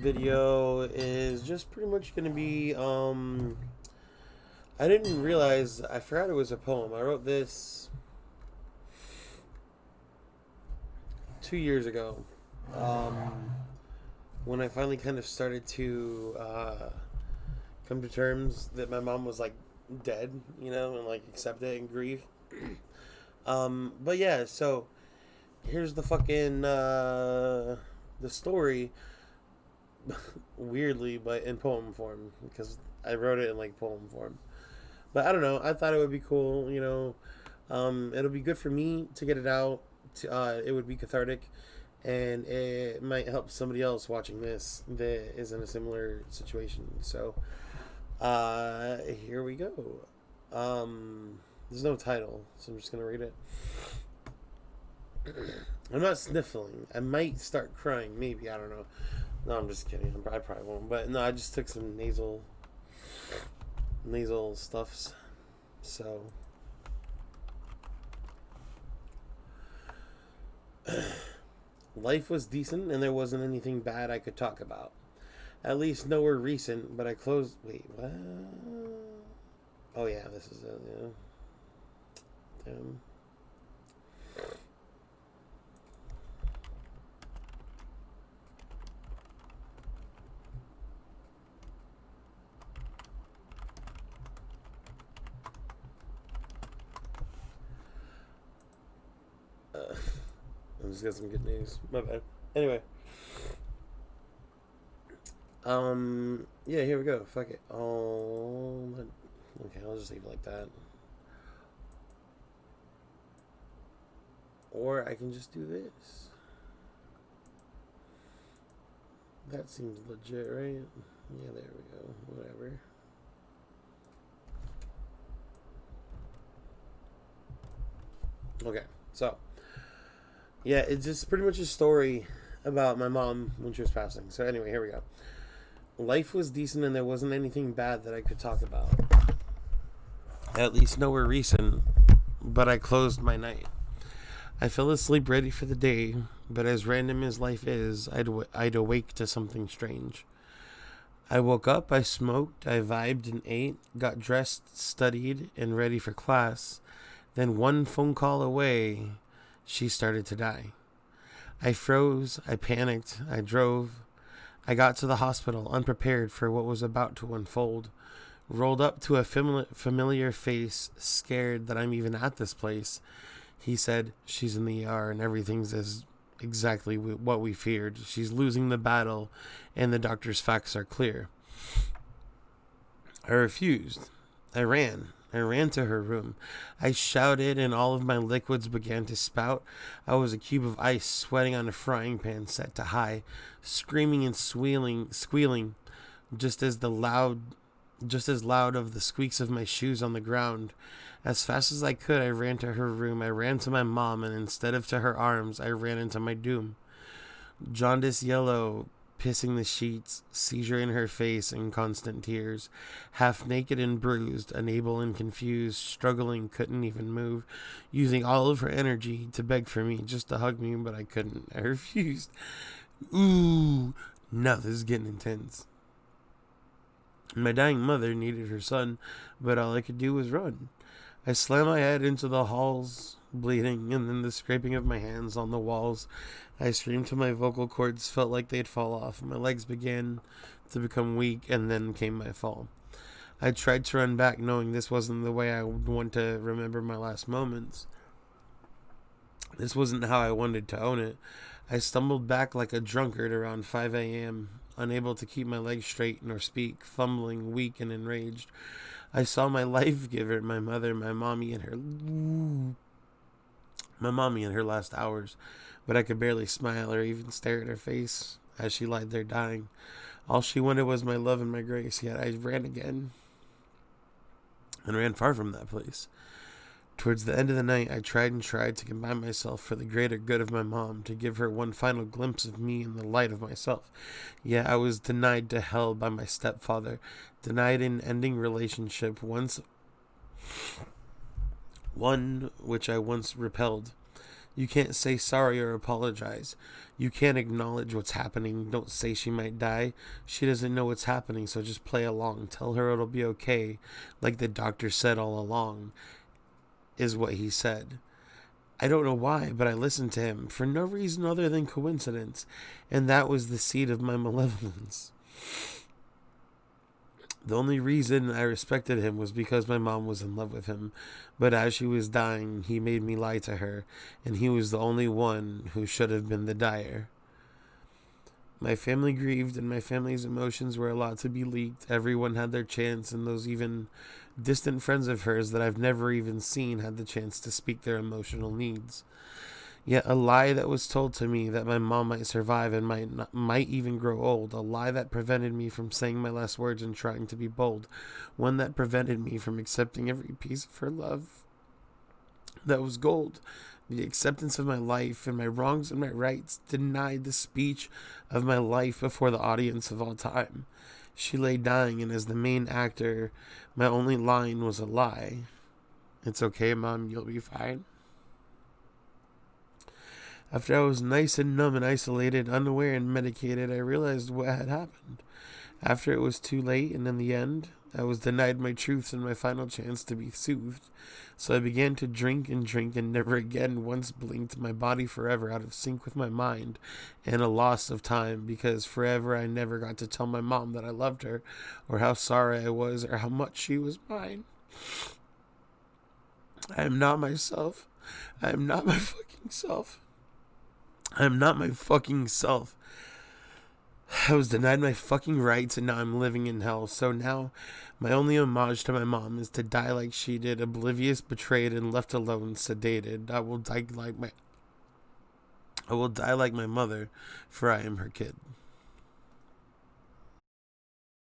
video is just pretty much going to be, I didn't realize, I forgot it was a poem. I wrote this 2 years ago. When I finally kind of started to come to terms that my mom was like dead, and like accept it and grieve. But yeah, so here's the fucking the story. Weirdly, but in poem form, because I wrote it in like poem form. But I don't know. I thought it would be cool. It'll be good for me to get it out. It would be cathartic, and it might help somebody else watching this that is in a similar situation. So, here we go. There's no title, so I'm just gonna read it. I'm not sniffling. I might start crying. Maybe, I don't know. No, I'm just kidding. I probably won't. But no, I just took some nasal stuffs. So life was decent and there wasn't anything bad I could talk about. At least nowhere recent, but I closed. Wait, what? Oh, yeah, this is it. Yeah. Damn. I just got some good news. My bad. Anyway. Yeah, here we go. Fuck it. Okay, I'll just leave it like that. Or I can just do this. That seems legit, right? Yeah, there we go. Whatever. Okay, so yeah, it's just pretty much a story about my mom when she was passing. So anyway, here we go. Life was decent and there wasn't anything bad that I could talk about. At least nowhere recent, but I closed my night. I fell asleep ready for the day, but as random as life is, I'd awake to something strange. I woke up, I smoked, I vibed and ate, got dressed, studied, and ready for class. Then one phone call away, she started to die. I froze, I panicked, I drove. I got to the hospital unprepared for what was about to unfold. Rolled up to a familiar face, scared that I'm even at this place. He said, she's in the ER and everything's exactly what we feared. She's losing the battle and the doctor's facts are clear. I refused. I ran to her room. I shouted and all of my liquids began to spout. I was a cube of ice sweating on a frying pan set to high, screaming and squealing, just as loud of the squeaks of my shoes on the ground. As fast as I could, I ran to her room. I ran to my mom, and instead of to her arms, I ran into my doom. Jaundice yellow, pissing the sheets, seizure in her face, and constant tears. Half naked and bruised, unable and confused, struggling, couldn't even move, using all of her energy to beg for me, just to hug me, but I couldn't. I refused. Ooh, now this is getting intense. My dying mother needed her son, but all I could do was run. I slammed my head into the halls, bleeding, and then the scraping of my hands on the walls. I screamed till my vocal cords felt like they'd fall off. My legs began to become weak, and then came my fall. I tried to run back, knowing this wasn't the way I would want to remember my last moments. This wasn't how I wanted to own it. I stumbled back like a drunkard around 5 a.m., unable to keep my legs straight nor speak, fumbling, weak and enraged. I saw my life giver, my mother, my mommy in her last hours, but I could barely smile or even stare at her face as she lied there dying. All she wanted was my love and my grace, yet I ran again, and ran far from that place. Towards the end of the night, I tried to combine myself for the greater good of my mom, to give her one final glimpse of me in the light of myself. Yet I was denied to hell by my stepfather, denied an ending relationship, one which I once repelled. You can't say sorry or apologize. You can't acknowledge what's happening. Don't say she might die. She doesn't know what's happening, so just play along. Tell her it'll be okay, like the doctor said all along, is what he said. I don't know why, but I listened to him for no reason other than coincidence, and that was the seed of my malevolence. The only reason I respected him was because my mom was in love with him, but as she was dying, he made me lie to her, and he was the only one who should have been the dyer. My family grieved, and my family's emotions were allowed to be leaked. Everyone had their chance, and those even distant friends of hers that I've never even seen had the chance to speak their emotional needs. Yet a lie that was told to me that my mom might survive and might even grow old, a lie that prevented me from saying my last words and trying to be bold, one that prevented me from accepting every piece of her love that was gold. The acceptance of my life and my wrongs and my rights denied the speech of my life before the audience of all time. She lay dying, and as the main actor, my only line was a lie. It's okay, Mom, you'll be fine. After I was nice and numb and isolated, unaware and medicated, I realized what had happened. After it was too late, and in the end, I was denied my truths and my final chance to be soothed. So I began to drink and never again once blinked, my body forever out of sync with my mind, and a loss of time, because forever I never got to tell my mom that I loved her, or how sorry I was, or how much she was mine. I am not myself. I am not my fucking self. I am not my fucking self. I was denied my fucking rights, and now I'm living in hell. So now, my only homage to my mom is to die like she did, oblivious, betrayed, and left alone, sedated. I will die like my mother, for I am her kid.